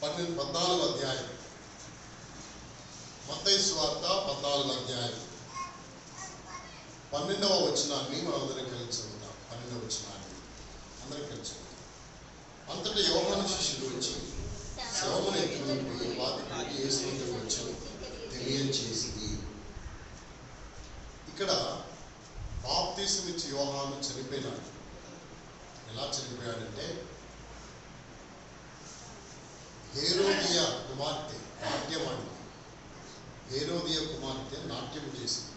14వ అధ్యాయం, మత్తయి సువార్త 14వ అధ్యాయం 12వ వచనాన్ని మనం అందరం కలిసి చదువుతాం. 12వ వచనాన్ని అందరం కలిసి చదువుతాం. అంతటా యోహాను శిష్యులు వచ్చి శవమును ఎత్తుకుని పోయి పాతిపెట్టి యేసు వద్దకు వచ్చి తెలియచేసింది. ఇక్కడ బాప్తిసం ఇచ్చి యోహాను చనిపోయినాడు. ఎలా చనిపోయాడంటే, హేరోదియ కుమార్తె నాట్యమాడింది. హేరోదియ కుమార్తె నాట్యం చేసింది.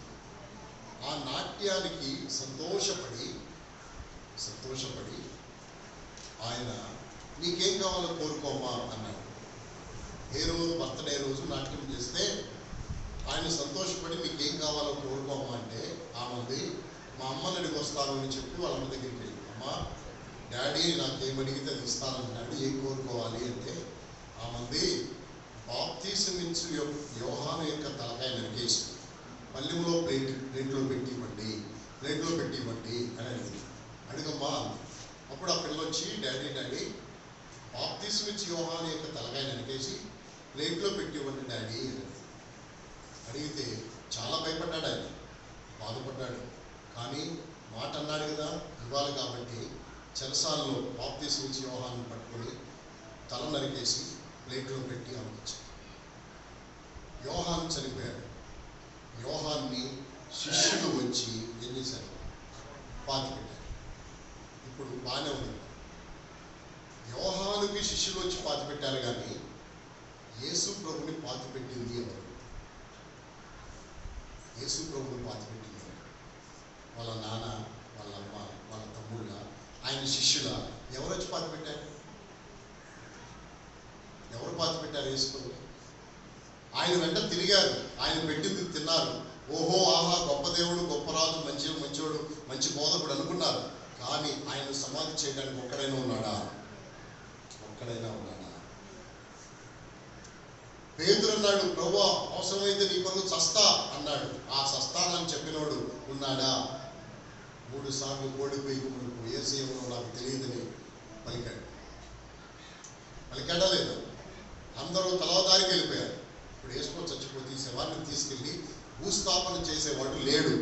ఆ నాట్యానికి సంతోషపడి ఆయన నీకేం కావాలో కోరుకోమా అన్నాడు. హేరోదు బర్త్డే రోజు నాట్యం చేస్తే ఆయన సంతోషపడి నీకేం కావాలో కోరుకోమా అంటే, ఆమె మా అమ్మని అడిగి వస్తాను అని చెప్పి వాళ్ళ అమ్మ దగ్గరికి వెళ్ళి, అమ్మ డాడీ నాకేమడిగితే అది ఇస్తానంటున్నాడు, ఏం కోరుకోవాలి అంటే, ఆమె బాప్తిసం ఇచ్చు యోహాను యొక్క తలకాయ నరికేసి పల్లెంలో ప్లేట్లో పెట్టివ్వండి అని అడిగింది. అడుగమ్మా అంది. అప్పుడు ఆ పిల్ల వచ్చి డాడీ బాప్తిసం ఇచ్చి యోహాను యొక్క తలకాయ నరికేసి ప్లేట్లో పెట్టివ్వండి డాడీ అని అడిగితే చాలా భయపడ్డాడు. ఆయన బాధపడ్డాడు. కానీ మాట అన్నాడు కదా, ఇవ్వాలి కాబట్టి చెరసాలలో బాప్తిసం ఇచ్చి యోహాను పట్టుకొని తల నరికేసి ప్లేట్లో పెట్టి అమ్మొచ్చాడు. యోహాను చనిపోయాడు. యోహాన్ని శిష్యులు వచ్చి ఏం చేశారు? పాతిపెట్టారు. ఇప్పుడు బాగానే ఉంది. యోహానుకి శిష్యులు వచ్చి పాతిపెట్టారు, కానీ యేసు ప్రభుని పాతిపెట్టింది ఎవరు? యేసు ప్రభుని పాతిపెట్టింది వాళ్ళ నాన్న, వాళ్ళ అమ్మ, వాళ్ళ తమ్ముళ్ళ, ఆయన శిష్యుల? ఎవరు వచ్చి పాతిపెట్టారు? ఎవరు పాతిపెట్టారు? యేసు ప్రభు. ఆయన వెంట తిరిగారు, ఆయన పెట్టింది తిన్నారు. ఓహో ఆహా, గొప్ప దేవుడు, గొప్ప రాజు, మంచోడు, మంచి బోధకుడు అనుకున్నారు. కానీ ఆయన సమాధి చేయడానికి ఒక్కడైనా ఉన్నాడా? పేతురు అన్నాడు, ప్రభువా అవసరమైతే నీ కొరకు చస్తా అన్నాడు. ఆ సస్తానని చెప్పినోడు ఉన్నాడా? 3 సార్లు ఓడిపోయి యేసేమో నాకు తెలియదని పలికాడా లేదా? అందరూ తలవదారికి వెళ్ళిపోయారు. ఇప్పుడు యేసు చచ్చిపోతే ఈ శవాన్ని తీసుకెళ్ళి భూస్థాపన చేసేవాడు లేడు.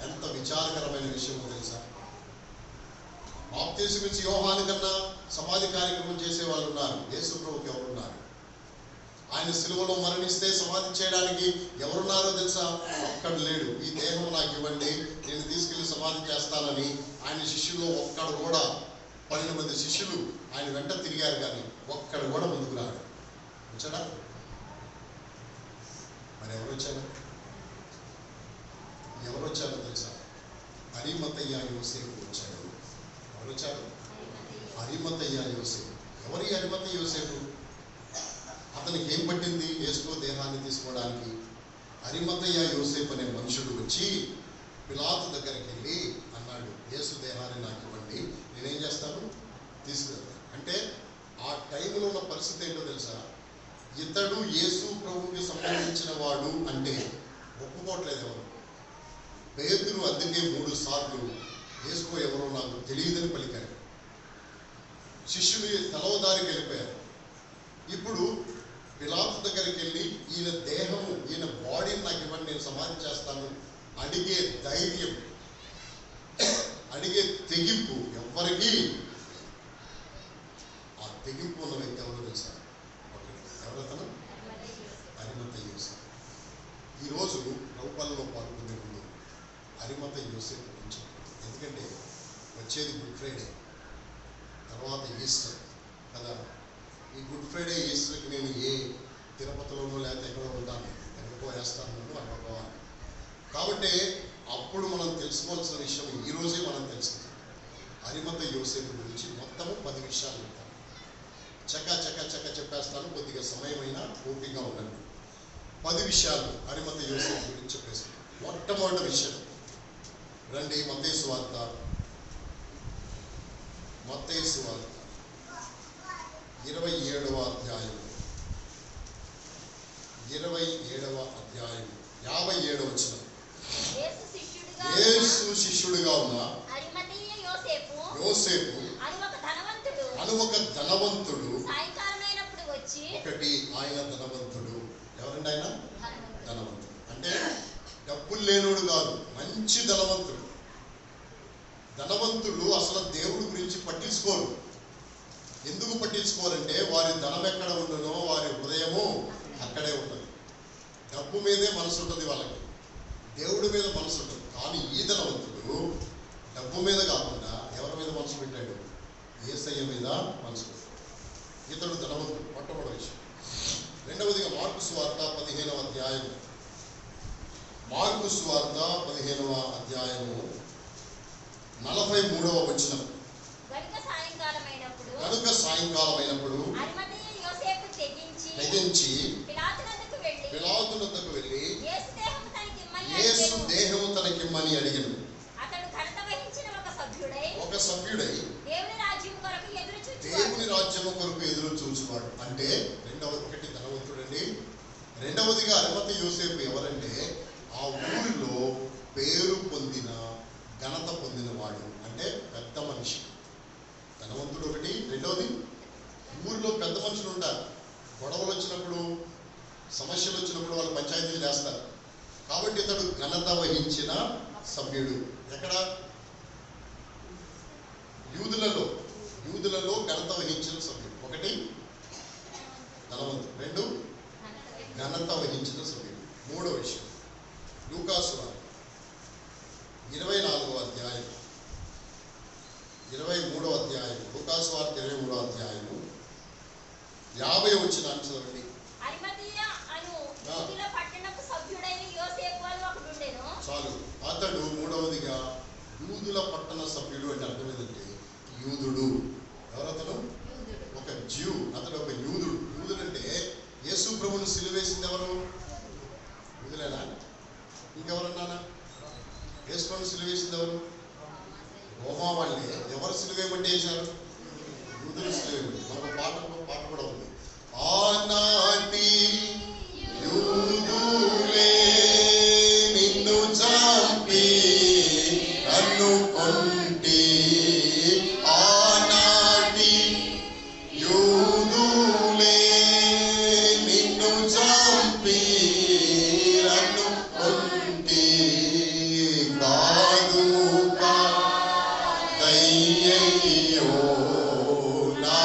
ఎంత విచారకరమైన విషయమో తెలుసా? బాప్తిసం ఇచ్చి యోహాను కన్నా సమాధి కార్యక్రమం చేసే వాళ్ళు ఉన్నారు. యేసు ప్రభుకి ఎవరున్నారు? ఆయన సిలువలో మరణిస్తే సమాధి చేయడానికి ఎవరున్నారో తెలుసా? ఒక్కడు లేడు. ఈ దేహం నాకు ఇవ్వండి, నేను తీసుకెళ్లి సమాధి చేస్తానని ఆయన శిష్యులు ఒక్కడు కూడా, 12 మంది శిష్యులు ఆయన వెంట తిరిగారు, కానీ ఒక్కడు కూడా ముందుకు రాడు. వచ్చాడా? మరి ఎవరు వచ్చారో తెలుసా? అరిమతయ్య యోసేపు వచ్చాడు. ఎవరు వచ్చారు? అరిమతయ్య యోసేపు. ఎవరి అరిమతయ్య యోసేపు? అతనికి ఏం పట్టింది యేసు దేహాన్ని తీసుకోవడానికి? అరిమతయ్య యోసేపు అనే మనుషుడు వచ్చి పిలాతు దగ్గరికి వెళ్ళి అన్నాడు, యేసు దేహాన్ని నాకు ఇవ్వండి, నేనేం చేస్తాను? తీసుకెళ్తాను. అంటే ఆ టైంలో ఉన్న పరిస్థితి ఏంటో తెలుసా? ఇతడు యేసు ప్రభువుకి సంబంధించిన వాడు అంటే ఒప్పుకోవట్లేదు ఎవరు. పేతురు అందుకే 3 సార్లు యేసు ఎవరో నాకు తెలియదని పలికారు. శిష్యులు తలవదారికి వెళ్ళిపోయారు. ఇప్పుడు పిలాతు దగ్గరికి వెళ్ళి ఈయన దేహము, ఈయన బాడీని నాకు ఇవ్వండి, నేను సమాధి చేస్తాను అడిగే ధైర్యం, అడిగే తెగింపు ఎవరికి? ఆ తెగింపు ఉన్న వ్యక్తి ఎవరో తెలుసా? ఎవరతను? అరిమతయ్య యోసేపు. ఈరోజు ప్రభువులో పాల్గొనే ముందు అరిమతయ్య యోసేపు గురించి, ఎందుకంటే వచ్చేది గుడ్ ఫ్రైడే, తర్వాత ఈస్టర్ కదా. ఈ గుడ్ ఫ్రైడే ఈస్టర్కి నేను ఏ తిరుపతిలోనూ లేకపోతే ఎక్కడో ఉంటాను, ఎక్కడికో వేస్తాను అనుకోవాలి. కాబట్టి అప్పుడు మనం తెలుసుకోవాల్సిన విషయం ఈరోజే మనం తెలుసుకుంటాం. అరిమతయ్య యోసేపు గురించి మొత్తము 10 విషయాలు చెప్తాను. చక్క చెప్పేస్తాను. కొద్దిగా సమయమైనా ఓపికగా ఉండండి. 10 విషయాలు అరిమతయ్య యోసేపు గురించి చెప్పేస్తాను. మొట్టమొదటి విషయం రండి, మత్తయి సువార్త 27వ అధ్యాయం 57వ వచనం. యేసు శిష్యుడిగా ఉన్న యోసేపు అని ఒక ధనవంతుడు ఎవరంటే ఆయన ధనవంతుడు. అంటే డబ్బులు లేనోడు కాదు, మంచి ధనవంతుడు. ధనవంతులు అసలు దేవుడి గురించి పట్టించుకోరు. ఎందుకు పట్టించుకోరంటే వారి ధనం ఎక్కడ ఉండునో వారి హృదయము అక్కడే ఉంటుంది. డబ్బు మీదే మనసు ఉంటుంది వాళ్ళకి, దేవుడి మీద మనసు ఉంటుంది. కానీ ఈ ధనవంతుడు డబ్బు మీద కాకుండా ఎవరి మీద మనసు పెట్టాడు? యేసయ్య మీద మనసు పెట్టాడు. ఇతడు ధనవంతుడు, మొట్టమొదటి విషయం. రెండవదిగా మార్కు సువార్త 15వ అధ్యాయం, మార్కు సువార్త 15వ అధ్యాయము 43వ వచనం. కనుక సాయంకాలమైనప్పుడు తెగించి పిలాతునొద్దకు వెళ్ళి యేసు దేహము తనకిమ్మని అడిగిన ఒక సభ్యుడై దేవుని రాజ్యము కొరకు ఎదురు చూచువాడు. అంటే ఒకటి ధనవంతుడండి. రెండవదిగా అరిమతు యోసేపు ఎవరంటే ఆ ఊరిలో పేరు పొందిన ఘనత పొందిన వాడు, అంటే పెద్ద మనిషి. ధనవంతుడు ఒకటి. రెండవది ఊరిలో పెద్ద మనుషులు ఉంటారు. గొడవలు వచ్చినప్పుడు, సమస్యలు వచ్చినప్పుడు వాళ్ళు పంచాయతీలు చేస్తారు. కాబట్టి ఇతడు ఘనత వహించిన సభ్యుడు. ఎక్కడ? యూదులలో ఘనత వహించిన సభ్యుడు. ఒకటి ధనవంతుడు, రెండు ఘనత వహించిన సభ్యుడు. మూడో విషయం లూకాసు వార్త 24వ అధ్యాయం 23వ అధ్యాయం లూకాసు వార్త 23వ అధ్యాయము 50 వచనాన్ని చదవండి. చాలు. అతడు మూడవదిగా యూదుల పట్టణ సభ్యుడు. అంటే అర్థం ఏంటంటే యూదుడు. ఎవరతను? ఒక జ్యూ. అతడు ఒక యూదుడు. యూదుడు అంటే యేసు ప్రభువును సిలువేసింది ఎవరు? యూదులేనా? ఇంకెవరన్నానా? యేసు ప్రభువును సిలువేసింది ఎవరు? రోమా వాళ్ళే. ఎవరు సిలువేయమంటే వేశారు? యూదులు సిలువేయమంటే. మనకు పాట కూడా ఉంది. ఆనాటి యూదులే నిన్ను చంపి నన్ను కొంటి, ఆనాటి యూదులే నిన్ను చంపి నన్ను కొంటి, కాదు దయ్యయ్యో నా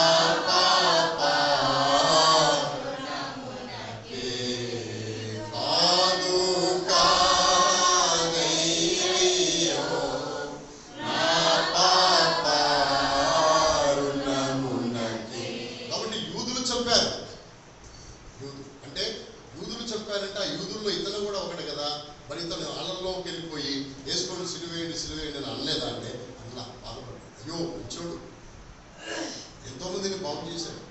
సిలువేయండి అని అనలేదా? అంటే అలా బాధపడ్డాడు. అయ్యో మంచోడు, ఎంతోమందిని బాగు చేశాడు,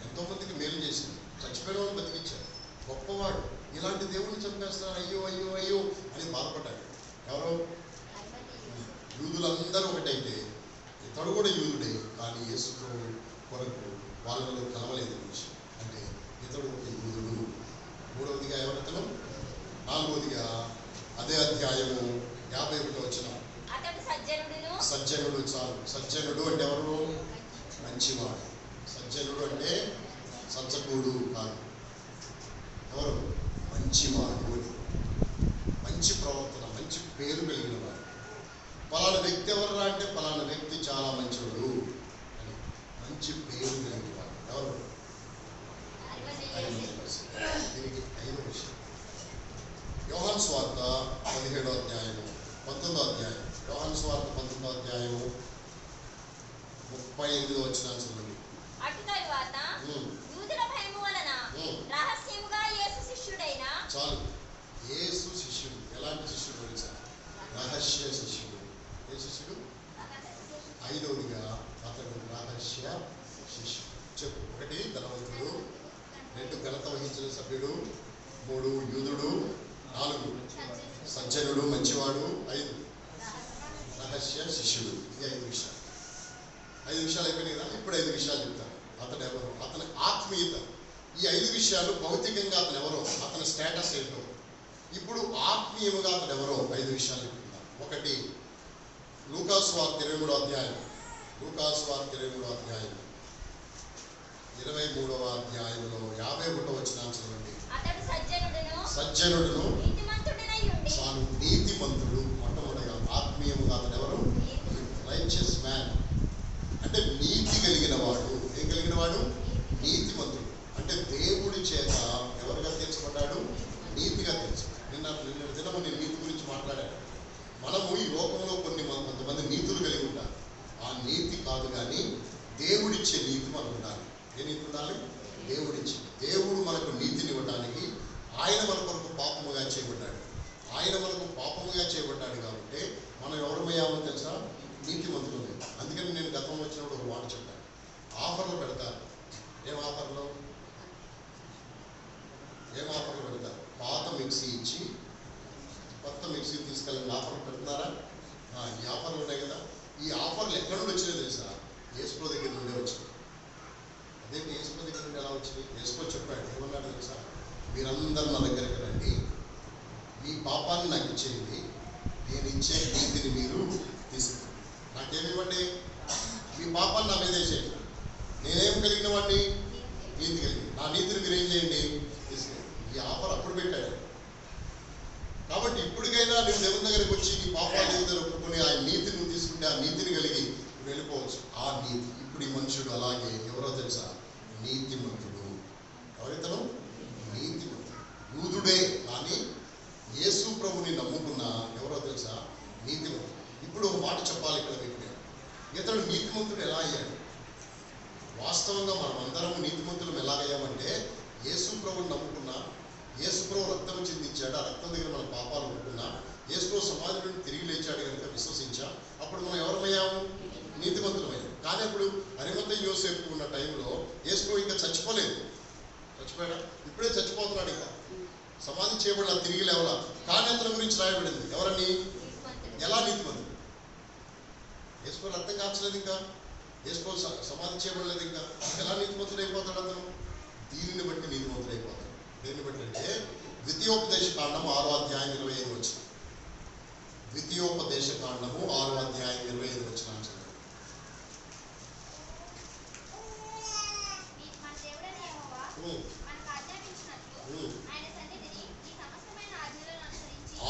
ఎంతోమందికి మేలు చేశాడు, చచ్చిపోయిన వాళ్ళు బతికించాడు, గొప్పవాడు. ఇలాంటి దేవుడిని చంపేస్తారు, అయ్యో అయ్యో అయ్యో అని బాధపడ్డాడు. ఎవరో యూదులందరూ ఒకటైతే ఇతడు కూడా యూదుడే, కానీ యేసు కొరకు వాళ్ళలో కలవలేదు మనిషి. అంటే ఇతడు ఒక యూదుడు. మూడవదిగా ఎవరితను? నాలుగవదిగా అదే అధ్యాయము 51వ వచనం. సజ్జనుడు. చాలు. సజ్జనుడు అంటే ఎవరు? మంచివాడు. సజ్జనుడు అంటే సజ్జకుడు కాదు. ఎవరు? మంచివాడు. మంచి ప్రవర్తన, మంచి పేరు కలిగిన వాడు. పలానా వ్యక్తి ఎవరు అంటే పలానా వ్యక్తి చాలా మంచివాడు అని మంచి పేరు కలిగిన వాడు. ఎవరు? దీనికి 5వ విషయం యోహాను సువార్త 17వ అధ్యాయము 19వ అధ్యాయం. యోహాను సువార్త 19వ అధ్యాయము 38వ వచనాన్ని చదవండి. చాలు. యేసు శిష్యుడు. ఎలాంటి శిష్యుడు తెలుసా? రహస్య శిష్యుడు. ఏ శిష్యుడు? 5వదిగా అతడు రహస్య శిష్యుడు. చెప్పు. 1 ధనవంతుడు, 2 ఘనత వహించిన సభ్యుడు, 3 యూదుడు, 4 సజ్జనుడు మంచివాడు, 5 రహస్య శిష్యుడు. ఈ 5 విషయాలు. 5 విషయాలు అయిపోయినాయి కదా. ఇప్పుడు 5 విషయాలు చెప్తాను. అతను ఎవరు? అతని ఆత్మీయత. ఈ 5 విషయాలు భౌతికంగా అతను ఎవరో, అతని స్టేటస్ ఏంటో. ఇప్పుడు ఆత్మీయముగా అతను ఎవరో 5 విషయాలు చెప్తున్నాను. 1 లూకాసు వార్త 23వ అధ్యాయం. లూకాసు వార్త 23వ అధ్యాయం 23వ అధ్యాయంలో 51వ వచనాన్ని చదవండి. సజ్జనుడును చాలు నీతిమంతుడు. మొట్టమొదటిగా ఆత్మీయముగా అతను ఎవరు? రైచియస్ మ్యాన్ అంటే నీతి కలిగిన వాడు. ఏం కలిగిన వాడు? నీతిమంతుడు. అంటే దేవుడి చేత ఎవరుగా తీర్చబడ్డాడు? నీతిగా తీర్చబడ్డాడు. నిన్న దినము నేను నీతి గురించి మాట్లాడాను. మనము ఈ లోకంలో కొంతమంది నీతులు కలిగి ఉంటారు. ఆ నీతి కాదు కానీ దేవుడిచ్చే నీతి మనకు ఉండాలి. ఏ నీతి ఉండాలి? దేవుడిచ్చి. దేవుడు మనకు నీతిని ఇవ్వడానికి ఆయన మన కొరకు పాపముగా చేయబడ్డాడు. ఆయన మనకు పాపముగా చేయబడ్డాడు కాబట్టి మనం ఎవరమయ్యామో తెలుసా? నీతిమంతులు. అందుకని నేను గతంలో వచ్చినప్పుడు ఒక మాట చెప్పాను. ఆఫర్లు పెడతారు. ఏం ఆఫర్లు పెడతారు? పాత మిక్సీ ఇచ్చి కొత్త మిక్సీ తీసుకెళ్ళిన ఆఫర్లు పెడుతున్నారా? ఈ ఆఫర్లు ఉన్నాయి కదా. ఈ ఆఫర్లు ఎక్కడి నుండి వచ్చినాయి తెలుసా? యేసుప్రభు దగ్గర నుండే వచ్చినాయి. అదేంటి యేసుప్రభు దగ్గర నుండి ఎలా వచ్చినాయి? యేసుప్రభు చెప్పాడు. ఏమన్నాడు తెలుసా? మీరందరూ నా దగ్గరికి రండి, మీ పాపాన్ని నాకు ఇచ్చేయండి, నేను ఇచ్చే నీతిని మీరు తీసుకుని నాకేమివ్వండి? మీ పాపాన్ని నా మీద వేసేయండి. నేనేం కలిగిన వాడిని? నీతి కలిగి. నా నీతిని మీరు ఏం చేయండి? తీసుకెళ్ళి. ఈ ఆఫర్ అప్పుడు పెట్టాడు. కాబట్టి ఇప్పటికైనా నువ్వు దేవుని దగ్గరికి వచ్చి నీ పాపాలు దేవుని దగ్గర ఒప్పుకొని ఆ నీతిని నువ్వు తీసుకుంటే ఆ నీతిని కలిగి వెళ్ళిపోవచ్చు. ఆ నీతి. ఇప్పుడు ఈ మనుషుడు అలాగే ఎవరో తెలుసా? నీతిమంతుడు. ఎవరైతను? నీతిమంతుడు. యూదుడే కానీ యేసు ప్రభుని నమ్ముకున్న ఎవరో తెలుసా? నీతిమంతుడు. ఇప్పుడు ఒక మాట చెప్పాలి ఇక్కడ మీకు. ఇతడు నీతిమంతుడు ఎలా అయ్యాడు? వాస్తవంగా మనం అందరం నీతిమంతులం ఎలాగయ్యామంటే యేసు ప్రభుని నమ్ముకున్నా, యేసు ప్రభు రక్తం చిందించాడు, ఆ రక్తం దగ్గర మన పాపాలు ఉంటున్నా, యేసు ప్రభు సమాధి నుండి తిరిగి లేచాడు కనుక విశ్వసించా, అప్పుడు మనం ఎవరమయ్యాము? నీతిమంతులమయ్యాము. కానీ అప్పుడు అరిమత్తయి యోసేపు ఉన్న టైంలో యేసు ప్రభు ఇంకా చచ్చిపోలేదు. చచ్చిపోయాడా? ఇప్పుడే చచ్చిపోతున్నాడు. ఇంకా సమాధి చేయబడి తిరిగి లేవలా. కానీ అతని గురించి రాయబడింది. ఎవరని? ఎలా నీతిమంతుడు? యేసు ప్రభు రక్తం కాల్చలేదు, ఇంకా యేసు ప్రభు సమాధి చేయబడలేదు, ఇంకా ఎలా నీతిమంతుడు అయిపోతాడు అతను? దీనిని బట్టి నీతిమంతుడు అయిపోతాడు. దేన్ని బట్టి అంటే ద్వితీయోపదేశ కాండము 6వ అధ్యాయం 25 వచనం. ద్వితీయోపదేశ కాండము 6వ అధ్యాయం 25 వచనం.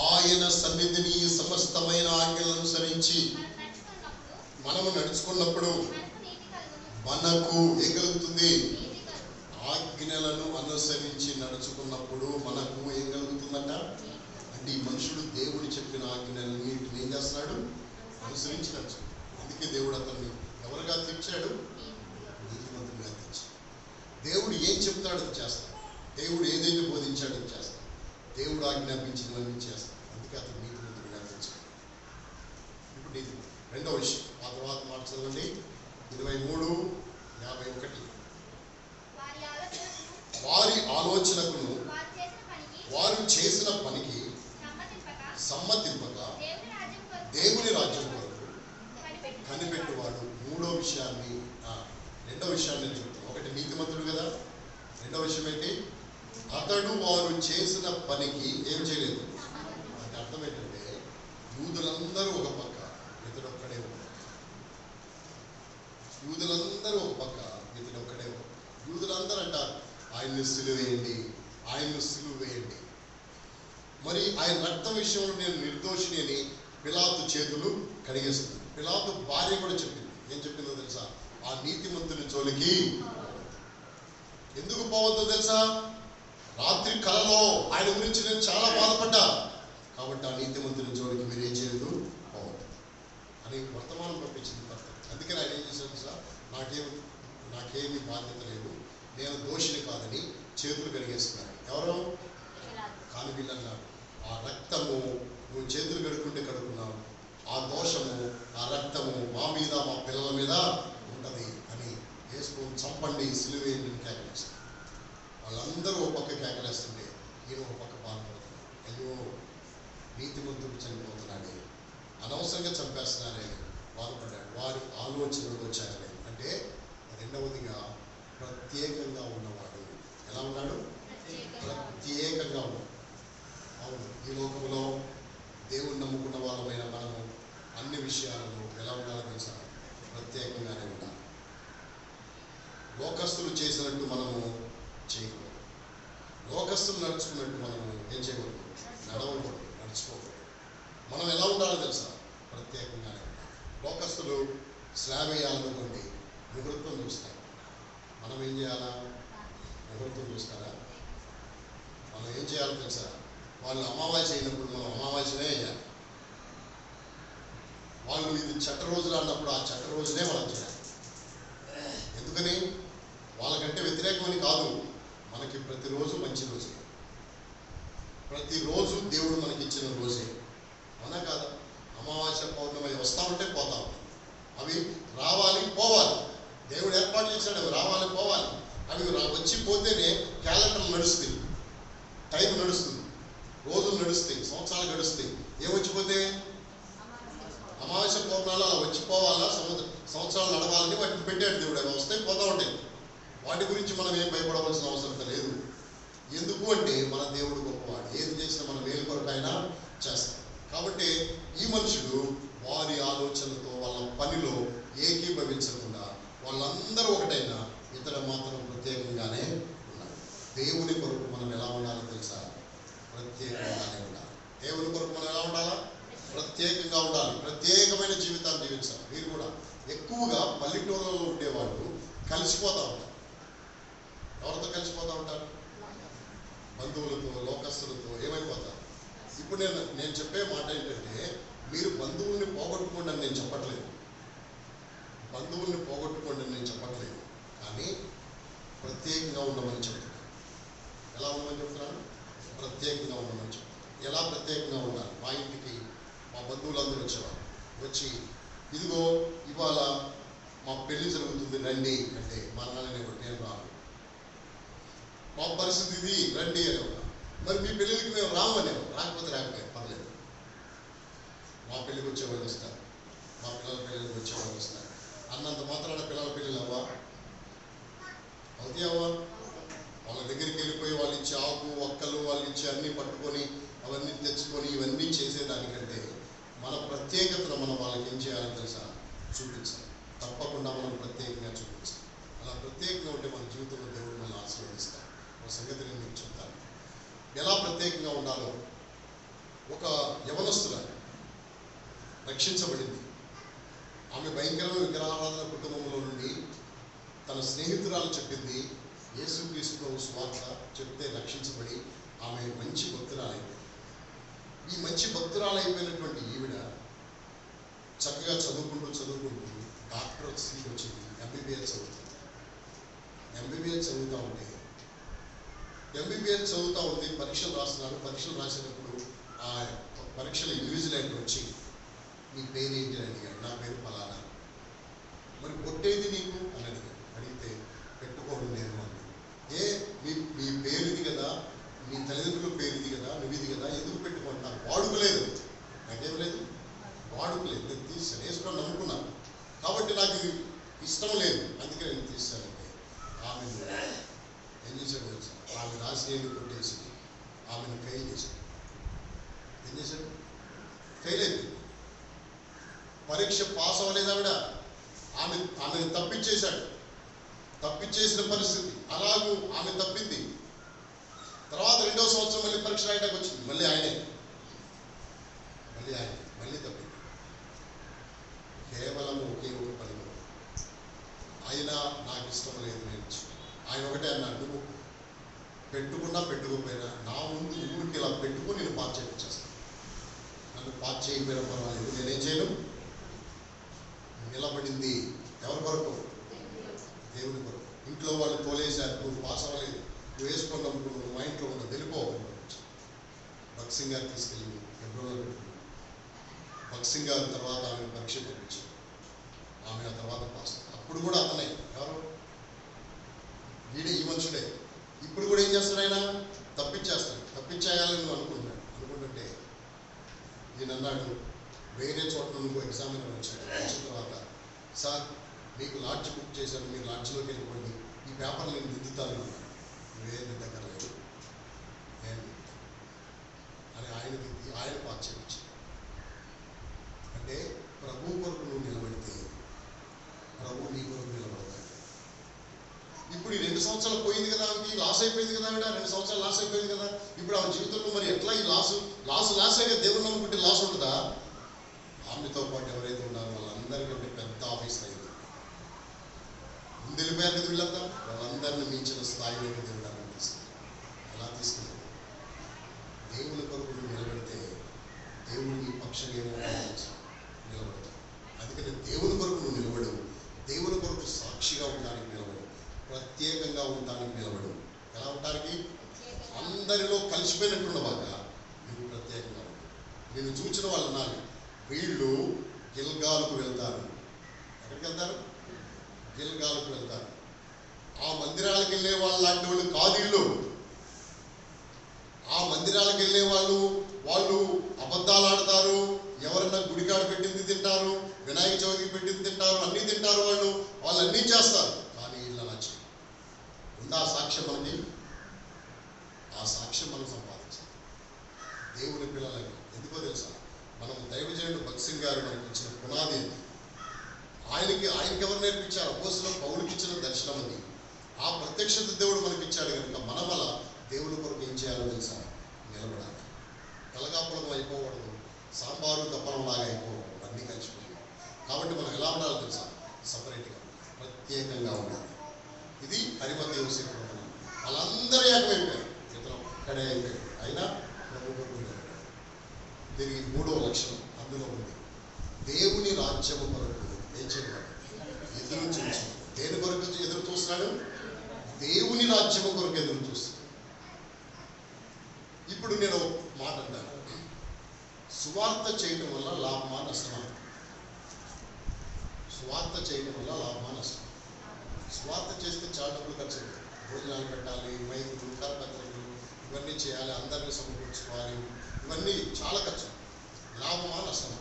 ఆయన సన్నిధిని సమస్తమైన ఆజ్ఞలను అనుసరించి మనము నడుచుకున్నప్పుడు మనకు ఏం కలుగుతుంది? ఆజ్ఞలను అనుసరించి నడుచుకున్నప్పుడు మనకు ఏం కలుగుతుందంట? అంటే ఈ మనుషుడు దేవుడు చెప్పిన ఆజ్ఞలన్నింటిని ఏం చేస్తున్నాడు? అనుసరించి నడుచు. అందుకే దేవుడు అతన్ని ఎవరుగా తీర్చాడు? నీతిమంతుడిగా తీర్చాడు. దేవుడు ఏం చెప్తాడో చేస్తాడు. దేవుడు ఏదైతే బోధించాడో చేస్తాడు. దేవుడు ఆజ్ఞాపించినవన్నీ చేస్తాడు. అందుకే అతను నీతిమంతుడిగా తీర్చాడు. ఇప్పుడు నీతిమంతుడు. రెండవ విషయం, ఆ తర్వాత మాట చదవండి. 23:51. వారి ఆలోచనకును వారు చేసిన పనికి సమ్మతింపక దేవుని రాజ్యం కొరకు కనిపెట్టువాడు. రెండో విషయాన్ని చెప్తాను. ఒకటి నీతిమంతుడు కదా. రెండో విషయం ఏంటి? అతడు వారు చేసిన పనికి ఏం చేయలేదు. అంటే అర్థం ఏంటంటే యూదులందరూ ఒక పక్క, ఇతడు ఒక్కడే ఒక పక్క. యూదులందరూ ఒక పక్క, ఇతడు ఒక్కడే ఒక పక్క. యూదులందరూ అంటారు ఆయన్ని సిలువేయండి, ఆయన్ని సిలువేయండి. మరి ఆయన రక్తం విషయంలో నేను నిర్దోషిని అని పిలాతు చేతులు కడిగేస్తుంది. పిలాతు భార్య కూడా చెప్పింది. ఏం చెప్పిందో తెలుసా? ఆ నీతిమంతుని జోలికి ఎందుకు పోవద్దో తెలుసా? రాత్రి కలలో ఆయన గురించి నేను చాలా బాధపడ్డా, కాబట్టి ఆ నీతిమంతుని జోలికి మీరు ఏం చేయదు, పోవద్దు అని వర్తమానం పంపించింది భర్త. అందుకని ఆయన ఏం చేశాడు తెలుసా? నాకేమి బాధ్యత లేదు, నేను దోషిని కాదని చేతులు కడిగేస్తున్నాడు. ఎవరు? కానీ వీళ్ళన్నారు ఆ రక్తము నువ్వు చేతులు కడుక్కుంటే కడుక్కున్నావు, ఆ దోషము ఆ రక్తము మా మీద మా పిల్లల మీద ఉంటుంది అని వేసుకొని చంపండి, సిలువేయండి కేకలేస్తారు. వాళ్ళందరూ ఒక పక్క కేకలేస్తుంటే ఈయన ఒక పక్క బాధపడుతున్నాడు. అయ్యో నీతిమంతుడు చనిపోతున్నాడే, అనవసరంగా చంపేస్తున్నారే బాధపడ్డాడు. వారి ఆలోచనలు వచ్చాయని. అంటే రెండవదిగా ప్రత్యేకంగా ఉన్నవాడు. ఎలా ఉన్నాడు? ప్రత్యేకంగా ఉన్నాడు. అవును, ఈ లోకంలో దేవుణ్ణి నమ్ముకున్న వాళ్ళమైన మనము అన్ని విషయాలను ఎలా ఉండాలో తెలుసా? ప్రత్యేకంగానే ఉండాలి. లోకస్తులు చేసినట్టు మనము చేయకూడదు. లోకస్తులు నడుచుకున్నట్టు మనం ఏం చేయకూడదు, నడవకూడదు, నడుచుకోకూడదు. మనం ఎలా ఉండాలో తెలుసా? ప్రత్యేకంగానే ఉండాలి. లోకస్తులు స్లాబ్ వేయాలనుకోండి, ముహూర్తం చూస్తారు. మనం ఏం చేయాలా? ముహూర్తం చూస్తారా? మనం ఏం చేయాలో తెలుసా? వాళ్ళు అమావాస్య అయినప్పుడు మనం అమావాస్యనే వేయాలి. వాళ్ళు ఇది చట్ట రోజులు అన్నప్పుడు ఆ చట్ట రోజునే మనం చేయాలి. ఎందుకని? వాళ్ళకంటే వ్యతిరేకమని కాదు, మనకి ప్రతిరోజు మంచి రోజే, ప్రతిరోజు దేవుడు మనకి ఇచ్చిన రోజే. అవునా కాదా? అమావాస్య పౌర్ణమి వస్తూ ఉంటే పోతా ఉంటాయి. అవి రావాలి, పోవాలి. దేవుడు ఏర్పాటు చేశాడు, అవి రావాలి, పోవాలి. అవి వచ్చి పోతేనే క్యాలెండర్ నడుస్తుంది, టైం నడుస్తుంది, రోజులు నడుస్తాయి, సంవత్సరాలు గడుస్తాయి. ఏమొచ్చిపోతే అమావాస్య పౌర్ణాలు అలా వచ్చిపోవాలా, సంవత్సరాలు నడవాలని వాటిని పెట్టాడు దేవుడు. అవి వస్తాయి, పోతూ ఉంటాయి. వాటి గురించి మనం ఏం భయపడవలసిన అవసరం లేదు. ఎందుకు అంటే మన దేవుడు గొప్పవాడు, ఏది చేసినా మన మేలు కొరకు ఆయన చేస్తాడు. కాబట్టి ఈ మనుషుడు వారి ఆలోచనలతో వాళ్ళ పనిలో ఏకీభవించకుండా వాళ్ళందరూ ఒకటైనా ఇతడు మాత్రం ప్రత్యేకంగానే ఉన్నారు. దేవుని కొరకు మనం ఎలా ఉండాలో తెలుసా? ప్రత్యేకంగానే ఉండాలి. దేవుని కొరకు మనం ఎలా ఉండాలా? ప్రత్యేకంగా ఉండాలి. ప్రత్యేకమైన జీవితాన్ని జీవించాలి. మీరు కూడా ఎక్కువగా పల్లెటూళ్ళలో ఉండేవాళ్ళు కలిసిపోతూ ఉంటారు. ఎవరితో కలిసిపోతూ ఉంటారు? బంధువులతో, లోకస్తులతో ఏమైపోతారు. ఇప్పుడు నేను చెప్పే మాట ఏంటంటే, మీరు బంధువుల్ని పోగొట్టుకోండి అని నేను చెప్పట్లేదు, బంధువుల్ని పోగొట్టుకోండి అని నేను చెప్పట్లేదు, కానీ ప్రత్యేకంగా ఉండమని చెప్తున్నాను. ఎలా ఉండమని చెప్తున్నాను? ప్రత్యేకంగా ఉండమని చెప్తున్నాను. ఎలా ప్రత్యేకంగా ఉండాలి? మా ఇంటికి మా బంధువులందరూ వచ్చేవారు. వచ్చి ఇదిగో ఇవాళ మా పెళ్లి జరుగుతుంది రండి అంటే మా నాన్నని నేను రాను, మా పరిస్థితి ఇది రండి అనేవారు. మరి మీ పెళ్ళికి మేము రామనేవారు. రాకపోతే రాకపోయారు, పర్లేదు. మా పెళ్ళికి వచ్చేవాళ్ళు వస్తారు, మా పిల్లల పెళ్ళికి వచ్చేవాళ్ళు వస్తారు. అన్నంత మాత్రాన పిల్లల పెళ్ళిళ్ళు అవ్వా? అవుతాయి అవ్వా? వాళ్ళ దగ్గరికి వెళ్ళిపోయి వాళ్ళు ఇచ్చే ఆకు ఒక్కలు వాళ్ళు ఇచ్చే అన్నీ పట్టుకొని అవన్నీ తెచ్చుకొని ఇవన్నీ చేసేదానికంటే మన ప్రత్యేకతను మనం వాళ్ళకి ఏం చేయాలని తెలుసా? చూపించాలి. తప్పకుండా మనం ప్రత్యేకంగా చూపించాలి. అలా ప్రత్యేకంగా ఉంటే మన జీవితంలో దేవుడు మనల్ని ఆశీర్వదిస్తాడు. ఒక సంగతి నేను మీకు చెప్తాను, ఎలా ప్రత్యేకంగా ఉండాలో. ఒక యవనస్తురాలు రక్షించబడింది. ఆమె భయంకరమైన విగ్రహారాధన కుటుంబంలో నుండి తన స్నేహితురాలు చెప్పింది, యేసుక్రీస్తు స్వార్థ చెప్తే రక్షించబడి ఆమె మంచి భక్తురాలైంది. ఈ మంచి భక్తురాలైపోయినటువంటి ఈవిడ చక్కగా చదువుకుంటూ డాక్టర్ సీట్ వచ్చింది. ఎంబీబీఎస్ చదువుతుంది. ఎంబీబీఎస్ చదువుతూ ఉంటే పరీక్షలు రాస్తున్నారు. పరీక్షలు రాసేటప్పుడు ఆ పరీక్షలు ఇన్విజిలేటర్ వచ్చి నీ పేరు ఏంటి అని అడిగాడు. నా పేరు ఫలానా. మరి కొట్టేది నీకు అని అడిగితే పెట్టుకోవడం నేను అన్నాడు. మీ పేరు ఇది కదా, మీ తల్లిదండ్రుల పేరు ఇది కదా, నువ్వు ఇది కదా, ఎందుకు పెట్టుకుంటాను? వాడుకలేదు, నాకేం లేదు, వాడుకలేదు. నేను తీసాను, వేసుకొని నమ్ముకున్నాను కాబట్టి నాకు ఇది ఇష్టం లేదు, అందుకే నేను తీసానంటే ఆమె ఏం చేశాడు తెలుసా? ఆమె రాసేది కొట్టేసి ఆమెను ఫెయిల్ చేశాడు. ఏం చేశాడు? ఫెయిల్ అయిపోయింది. పరీక్ష పాస్ అవ్వలేదు ఆవిడ. ఆమెను తప్పించేశాడు. తప్పించేసిన పరిస్థితి అలాగూ ఆమె తప్పింది. తర్వాత 2వ సంవత్సరం మళ్ళీ పరీక్ష రాయడానికి వచ్చింది. మళ్ళీ తప్పింది. కేవలం ఒకే ఒక పని. ఆయన నాకు ఇష్టం లేదు నేను. ఆయన ఒకటే అన్నాడు, నువ్వు పెట్టుకున్నా పెట్టుకోకపోయినా నా ముందు ఊరికి ఇలా పెట్టుకుని నేను పాస్ చేయించేస్తాను. నన్ను పాస్ చేయకపోయినా పర్వాలేదు, నేనేం చేయను. నిలబడింది ఎవరి కొరకు? దేవుని కొరకు. ఇంట్లో వాళ్ళు తోలేశారు, నువ్వు పాస్ అవ్వలేదు, నువ్వు వేసుకొని నమ్ముకున్నావు, మా ఇంట్లో ఉన్న వెళ్ళిపో. భక్సింగ్ గారు తీసుకెళ్ళి ఎబ్రోలో పెట్టుకున్నాడు. భక్సింగ్ గారు తర్వాత ఆమె పరీక్ష పంపించారు. ఆమె ఆ తర్వాత పాస్. అప్పుడు కూడా అతనే ఎవరు? వీడే, ఈ మనుషుడే. ఇప్పుడు కూడా ఏం చేస్తాడు? ఆయన తప్పించేయాలని నువ్వు అనుకుంటుంటే ఈయన అన్నాడు, వేరే చోట నువ్వు ఎగ్జామినర్ వచ్చాడు. వచ్చిన తర్వాత సార్ మీకు లాడ్జ్ బుక్ చేశాను, మీరు లాడ్జ్లోకి వెళ్ళిపోండి, ఈ పేపర్ నేను దిద్దుతాను. నువ్వేం దిద్దకర్లేదు అని ఆయన దిద్ది ఆయన పాస్ చేయించాడు. అంటే ప్రభు కొరకు నువ్వు నిలబడితే ప్రభు నీ కొరకు నిలబడతాడు. ఇప్పుడు ఈ 2 సంవత్సరాలు పోయింది కదా, ఆమెకి లాస్ అయిపోయింది కదా, ఆవిడ 2 సంవత్సరాలు లాస్ అయిపోయింది కదా. ఇప్పుడు ఆమె జీవితంలో మరి ఎట్లా ఈ లాస్ అయ్యే దేవుడు నమ్ముకుంటే లాస్ ఉంటుందా? ఆమెతో పాటు ఎవరైతే ఉన్నారో వాళ్ళందరికంటే పెద్ద ఆఫీసర్ అయింది. ముందు వెళ్ళిపోయారు కదా వీళ్ళంతా, వాళ్ళందరినీ మించిన స్థాయిలోకి దేవుడు తీసుకెళ్ళి ఎలా తీసుకెళ్ళి దేవుని కొరకు నిలబెడితే దేవుడు నీ పక్షంగా నిలబడతావు. అందుకని దేవుని కొరకు నువ్వు నిలబడు, దేవుని కొరకు సాక్షిగా ఉండడానికి నిలబడు, ప్రత్యేకంగా ఉండడానికి నిలబడు. ఎలా ఉండడానికి? అందరిలో కలిసిపోయినట్టుండబాక నువ్వు ప్రత్యేకంగా ఉండు. నేను చూసిన వాళ్ళు అన్నారు, వీళ్ళు గిల్గాలుకు వెళ్తారు. ఎక్కడికి వెళ్తారు? గిల్గాలుకు వెళ్తారు. ఆ మందిరాలకు వెళ్ళే వాళ్ళు లాంటి వాళ్ళు కాదు వీళ్ళు. ఆ మందిరాలకు వెళ్ళే వాళ్ళు అబద్ధాలు ఆడతారు, ఎవరన్నా గుడికాడ పెట్టింది తింటారు, వినాయక చవితికి పెట్టింది తింటారు, అన్నీ తింటారు, వాళ్ళు అన్నీ చేస్తారు. కానీ వీళ్ళు అలా చేయరు. ఉందా సాక్ష్యం మనకి? ఆ సాక్ష్యం మనం సంపాదించాలి దేవుని పిల్లలకి. ఎందుకో తెలుసా? మనం దైవజనుడు భగత్ సింగ్ గారు మనకి ఇచ్చిన పునాది, ఆయనకి ఎవరు నేర్పించారు? అపోస్తలుడైన పౌలుకి ఇచ్చిన దర్శనం అది. ఆ ప్రత్యక్షత దేవుడు మనకి ఇచ్చాడు కనుక మనం అలా దేవుని కొరకు ఏం చేయాలో తెలుసా? నిలబడాలి. కలగాపులం అయిపోకూడదు, సాంబారు దప్పలంలాగా అయిపోకూడదు, అన్నీ కలిసిపోయాయి. కాబట్టి మనం ఎలా ఉండాలో తెలుసా? సపరేట్గా, ప్రత్యేకంగా ఉండాలి. ఇది అరిమతయి యోసేపు. వాళ్ళందరూ ఏకమైపోయారు, ఇతను ఒక్కడే అయిపోయాడు. అయినా ప్రభు కొరకు నిలబడ్డాడు. దీనికి 3వ లక్షణం అందులో ఉంది. దేవుని రాజ్యము కొరకు ఏం చేయాలి? ఎదురు చూసి. దేని కొరకు ఎదురు చూస్తున్నాడు? దేవుని రాజ్యము కొరకు ఎదురు చూస్తున్నాడు. ఇప్పుడు నేను మాట అంటాను, సువార్త చేయడం వల్ల లాభమా నష్టమా? సువార్త చేయడం వల్ల లాభమా నష్టమా? సువార్త చేస్తే చాలా డబ్బులు ఖర్చు అవుతాయి. భోజనాలు పెట్టాలి, మైకులు, కరపత్రికలు, ఇవన్నీ చేయాలి, అందరినీ సమకూర్చుకోవాలి, ఇవన్నీ చాలా ఖర్చు. లాభమా నష్టమా?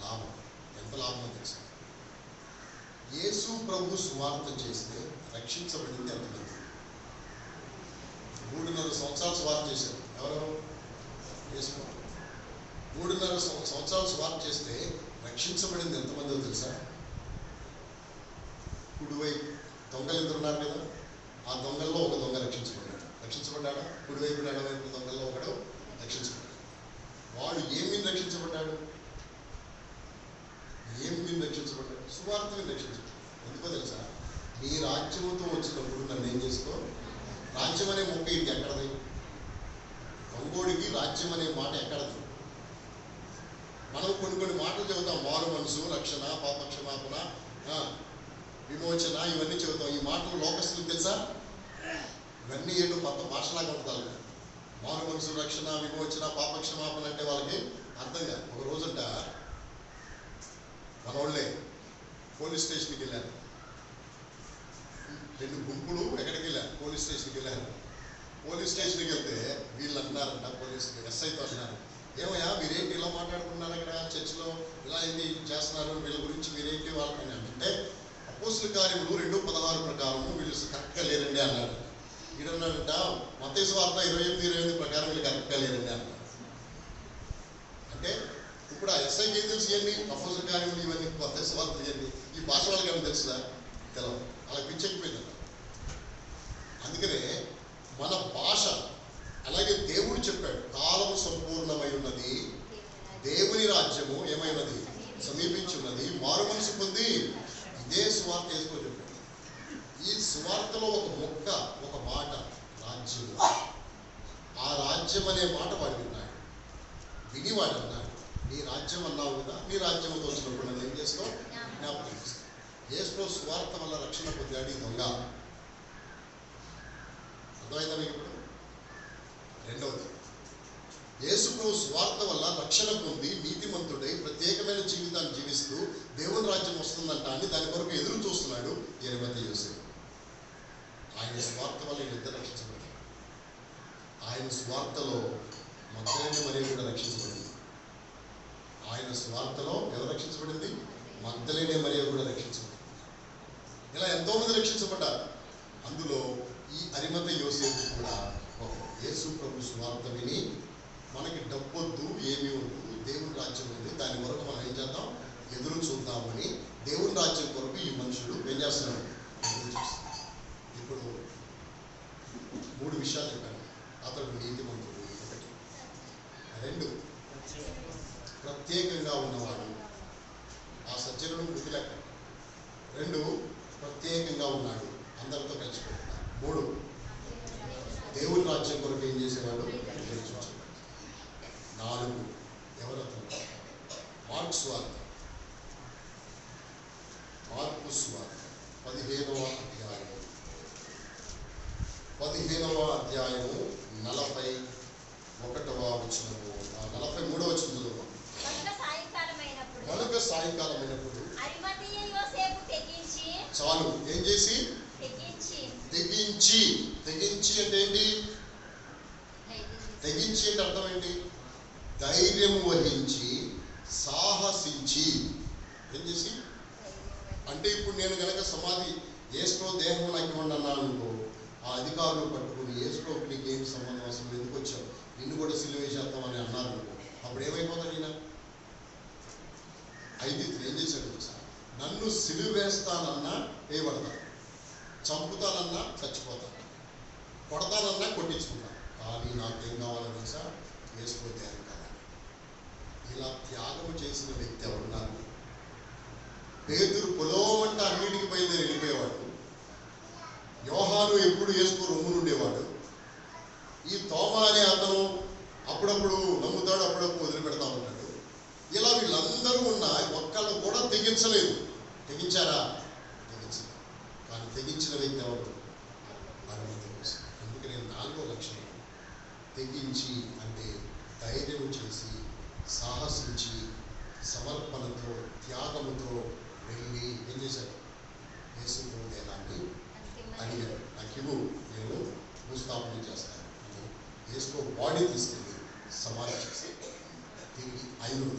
లాభం. ఎంత లాభమో తెలుసు. యేసు ప్రభు సువార్త చేస్తే రక్షించబడింది ఎంతమంది? 3.5 సంవత్సరాలు సువార్త చేశారు. ఎవరెవరు? యేసు ప్రభు. 3.5 సంవత్సరాలు సువార్త చేస్తే రక్షించబడింది ఎంతమందో తెలుసా? కుడివైపు దొంగలు 2 ఉన్నారు కదా, ఆ దొంగల్లో ఒక దొంగ రక్షించబడ్డాడా? కుడివైపు ఎడవైపు దొంగల్లో ఒకడు రక్షించబడ్డాడు. వాడు ఏమి రక్షించబడ్డాడు? సువార్తని రక్షించబడ్డాడు. ఎందుకో తెలుసా? నీ రాజ్యముతో వచ్చినప్పుడు నన్ను ఏం చేసుకో. రాజ్యం అనే మొక్క ఇది ఎక్కడది? దొంగోడికి రాజ్యం అనే మాట ఎక్కడది? మనం కొన్ని మాటలు చెబుతాం, మారు మనసు, రక్షణ, పాపక్షమాపణ, విమోచన, ఇవన్నీ చెబుతాం. ఈ మాటలు లోకస్తులకు తెలుసా? ఇవన్నీ ఏంటో కొత్త భాషలాగా ఉంటారు. మారు మనసు, రక్షణ, విమోచన, పాపక్షమాపణ అంటే వాళ్ళకి అర్థం కాదు. ఒక రోజుంట మన వాళ్ళే పోలీస్ స్టేషన్కి వెళ్ళారు. 2 గుంపులు ఎక్కడికి వెళ్ళారు? పోలీస్ స్టేషన్కి వెళ్ళారు. పోలీస్ స్టేషన్కి వెళ్తే వీళ్ళు అంటున్నారంట, పోలీసులు ఎస్ఐతో అంటున్నారు, ఏమయ్యా మీరేంటి ఇలా మాట్లాడుకున్నారు అక్కడ చర్చిలో, ఇలా ఏంటి చేస్తున్నారు, వీళ్ళ గురించి మీరేంటి వాళ్ళని అంటే, అపోస్తలుల కార్యములు 2:16 ప్రకారం వీళ్ళు కరెక్ట్గా లేరండి అన్నాడు. వీడన్నాడంట, మత్తయి సువార్త 28:28 ప్రకారం వీళ్ళు కరెక్ట్గా లేరండి అన్నాడు. అంటే ఇప్పుడు ఆ ఎస్ఐకి ఏం తెలుసు? ఇవన్నీ అపోస్తలుల కార్యములు, ఇవన్నీ మత్తయి సువార్త, ఇవన్నీ ఈ భాష వాళ్ళకి ఏమైనా తెలుసుదా? తెలవదు. అలా పిచ్చెక్కిపోయిందంట. అందుకనే మన భాష, అలాగే దేవుడు చెప్పాడు, కాలము సంపూర్ణమై ఉన్నది, దేవుని రాజ్యము ఏమైనది? సమీపించి ఉన్నది, మారు మనసు పొంది ఇదే సువార్త వేసుకో చెప్పాడు. ఈ సువార్తలో ఒక మొక్క, ఒక మాట, రాజ్యం. ఆ రాజ్యం అనే మాట వాడు విన్నాడు. విని వాడు అన్నాడు, నీ రాజ్యం అన్నావు కదా, నీ రాజ్యంతో వచ్చినప్పుడు నన్ను ఏం చేసుకో, జ్ఞాపకం చేసుకో. యేసు సువార్త వల్ల రక్షణ పొందాడు ఈ దొంగ. అర్థమైందా మీకు? ఇప్పుడు రెండవది, యేసు సువార్త వల్ల రక్షణ పొంది నీతిమంతుడై ప్రత్యేకమైన జీవితాన్ని జీవిస్తూ దేవుని రాజ్యం వస్తుందంట అని దాని కొరకు ఎదురు చూస్తున్నాడు అరిమతయి యోసేపు. ఆయన స్వార్థ వల్ల వీళ్ళిద్దరు రక్షించబడ్డారు. ఆయన స్వార్థలో మగ్దలేనే మరియ కూడా రక్షించబడింది. ఆయన స్వార్థలో ఎవరు రక్షించబడింది? మగ్దలేనే మరియ కూడా రక్షించబడింది. ఇలా ఎంతోమంది రక్షించబడ్డారు. అందులో ఈ అరిమతయి యోసేపు కూడా యేసు ప్రభు సువార్త విని మనకి డబ్బొద్దు, ఏమీ ఉండదు, దేవుని రాజ్యం ఉంది, దాని కొరకు మనం ఏం చేద్దాం? ఎదురు చూద్దామని దేవుని రాజ్యం కొరకు ఈ మనుషుడు ఏం చేస్తున్నాడు? చూస్తాను. ఇప్పుడు 3 విషయాలు చెప్పాను. అతడు నీతిమంతుడు 1, 2 ప్రత్యేకంగా ఉన్నవాడు, ఆ సజ్జనుడు మృతి లెక్క. 2 ప్రత్యేకంగా ఉన్నాడు, అందరితో కలిసిపోతున్నాడు. 3 దేవుని రాజ్యం కొరకు ఏం చేసేవాడు, 4 ఎవరతను? మార్కు సువార్త 15వ అధ్యాయము 41వ వచనము, 43వ వచనం చదువు. కనుక సాయంకాలమైనప్పుడు చాలు ఏం చేసి తెగించి అంటే ఏంటి? తెగించి అంటే అర్థం ఏంటి? ధైర్యం వహించి సాహసించి ఏం చేసి అంటే ఇప్పుడు నేను కనుక సమాధి ఏసులో దేహం నాకు ఇవ్వండి అన్నాను అనుకో, ఆ అధికారులు పట్టుకుని ఏసులోకి నీకు ఏంటి సంబంధం, అసలు ఎందుకు వచ్చావు, నిన్ను కూడా సిలువ వేసేస్తామని అన్నారు అనుకో, అప్పుడు ఏమైపోతాడు ఈయన? అయితే ఏం చేశాడు తెలుసా? నన్ను సిలువ వేస్తానన్నా వేయబడతాను, చంపుతానన్నా చచ్చిపోతాను, కొడతానన్నా కొట్టించుకుంటాను, కానీ నాకేం కావాలో తెలుసా? ఏసులో దేహం కావాలి. ఇలా త్యాగం చేసిన వ్యక్తి ఎవరున్నారు? పేతురు పొలోమంటే అన్నిటికి బయలుదేరి వెళ్ళిపోయేవాడు. యోహాను ఎప్పుడు యేసు రొమ్మున ఉండేవాడు. ఈ తోమా అనే అతను అప్పుడప్పుడు నమ్ముతాడు, అప్పుడప్పుడు వదిలిపెడతా ఉంటాడు. ఇలా వీళ్ళందరూ ఉన్న ఒక్కళ్ళు కూడా తెగించలేదు. తెగించారా? తెగించలేదు. కానీ తెగించిన వ్యక్తి ఎవరు? అందుకే నేను 4వ లక్షణం తెగించి అంటే ధైర్యం చేసి సాహసించి సమర్పణతో త్యాగముతో వెళ్ళి ఏం చేశాడు? యేసు దేహాన్ని అడిగాడు, నాకు ఇవ్వు, నేను భూస్థాపన చేస్తాను. యేసు బాడీ తీసుకెళ్ళి సమాధి చేశాడు. తిరిగి 5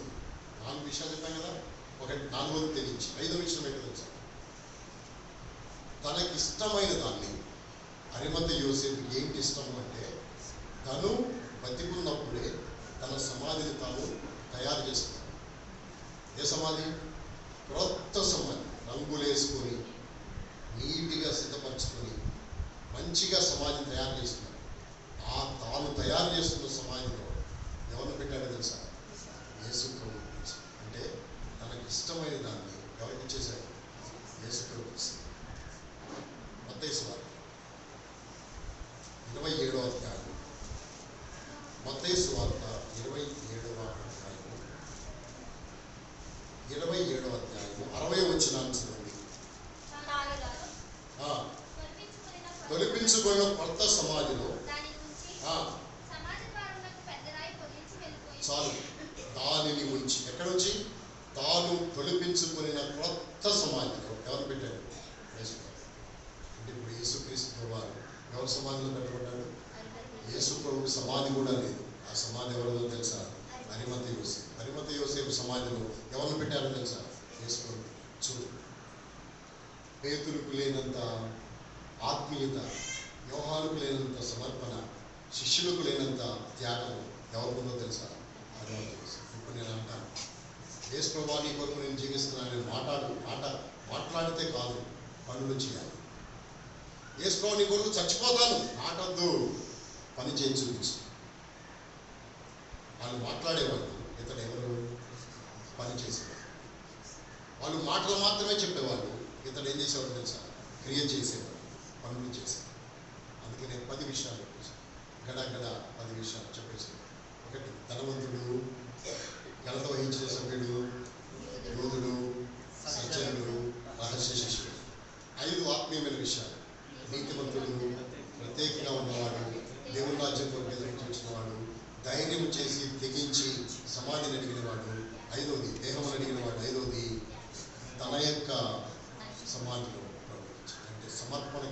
4 విషయాలు చెప్పాను కదా. 4వది తెగించి. 5వ విషయం ఏంటో తెలుసా? తనకిష్టమైన దాన్ని, అరిమత యోసేపుకి ఏంటి ఇష్టము అంటే తను బతికున్నప్పుడే తన సమాధిని తాను తయారు చేసుకున్నాడు. ఏ సమాధి? క్రొత్త సమాధి, రంగులేసుకొని నీట్గా సిద్ధపరచుకొని మంచిగా సమాధిని తయారు చేస్తున్నాడు. ఆ తాను తయారు చేస్తున్న సమాధిలో ఎవరిని పెట్టాడో తెలుసా? యేసు ప్రభువు. అంటే తనకి ఇష్టమైన దాన్ని ఎవరికి ఇచ్చేశాడు? యేసు ప్రభువు. మత్తయి సువార్త 27వ అధ్యాయం, మత్తయి సువార్త 27వ అధ్యాయం 60వ వచనాన్ని చదవండి. తొలిపించుకున్న కొత్త సమాధిలో చాలు దానిని ఉంచి, ఎక్కడ ఉంచి? తాను తొలిపించుకున్న కొత్త సమాధిలో ఎవరు పెట్టాడు? అంటే ఇప్పుడు యేసుక్రీస్తు వారు ఎవరి సమాధిలో పెట్టబడ్డాడు? యేసు ప్రభు సమాధి కూడా లేదు. ఆ సమాధి ఎవరిదో తెలుసా? అరిమత యోసేపు సమాధిలో ఎవరిని పెట్టారో తెలుసా? యేసు ప్రభు. చూడు, పేతురుకు లేనంత ఆత్మీయత, యోహానుకు లేనంత సమర్పణ, శిష్యులకు లేనంత త్యాగం ఎవరికుందో తెలుసా? అరిమత యోసేపు. ఇప్పుడు నేను అంటాను, యేసు ప్రభు నీ కొరకు నేను జీవిస్తున్నాను మాట్లాడితే కాదు, పనులు చేయాలి. యేసు ప్రభు నీ కొరకు చచ్చిపోతాను నాటొద్దు, పని చేసి చూపించు. వాళ్ళు మాట్లాడేవాళ్ళు, ఇతడు ఎవరు? పని చేసేవాడు. వాళ్ళు మాటలు మాత్రమే చెప్పేవాళ్ళు, ఇతడు ఏం చేసేవాడు తెలుసా? క్రియ చేసేవాడు, పనులు చేసేవాడు. అందుకే నేను 10 విషయాలు చెప్పేసాను. గడ 10 విషయాలు చెప్పేసాను. 1 ధనవంతుడు, ఘనత వహించిన సభ్యుడు, యోధుడు, సజ్జనుడు, రహస్య శిష్యుడు. 5 ఆత్మీయమైన విషయాలు. నీతిమంతుడు, ప్రత్యేకంగా ఉన్నవాడు, దేవుని రాజ్యం కొరకు ఎదురు చూసినవాడు, ధైర్యం చేసి తెగించి సమాధిని అడిగినవాడు, 5వది దేహం అడిగినవాడు, 5వది తన యొక్క సమాధిలో ప్రవర్తించాడు. అంటే సమర్పణ